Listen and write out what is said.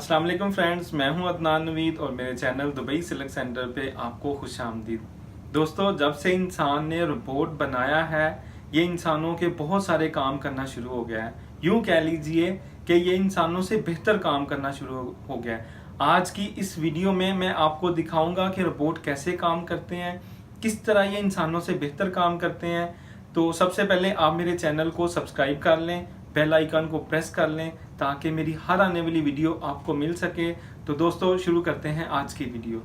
अस्सलाम वालेकुम फ्रेंड्स, मैं हूं अदनान नवीद और मेरे चैनल दुबई सिल्क सेंटर पे आपको खुशामदीद। दोस्तों, जब से इंसान ने रोबोट बनाया है ये इंसानों के बहुत सारे काम करना शुरू हो गया है। यूं कह लीजिए कि ये इंसानों से बेहतर काम करना शुरू हो गया है। आज की इस वीडियो में मैं आपको दिखाऊंगा कि रोबोट कैसे काम करते हैं, किस तरह ये इंसानों से बेहतर काम करते हैं। तो सबसे पहले आप मेरे चैनल को सब्सक्राइब कर लें, बेल आइकन को प्रेस कर लें ताकि मेरी हर आने वाली वीडियो आपको मिल सके। तो दोस्तों, शुरू करते हैं आज की वीडियो।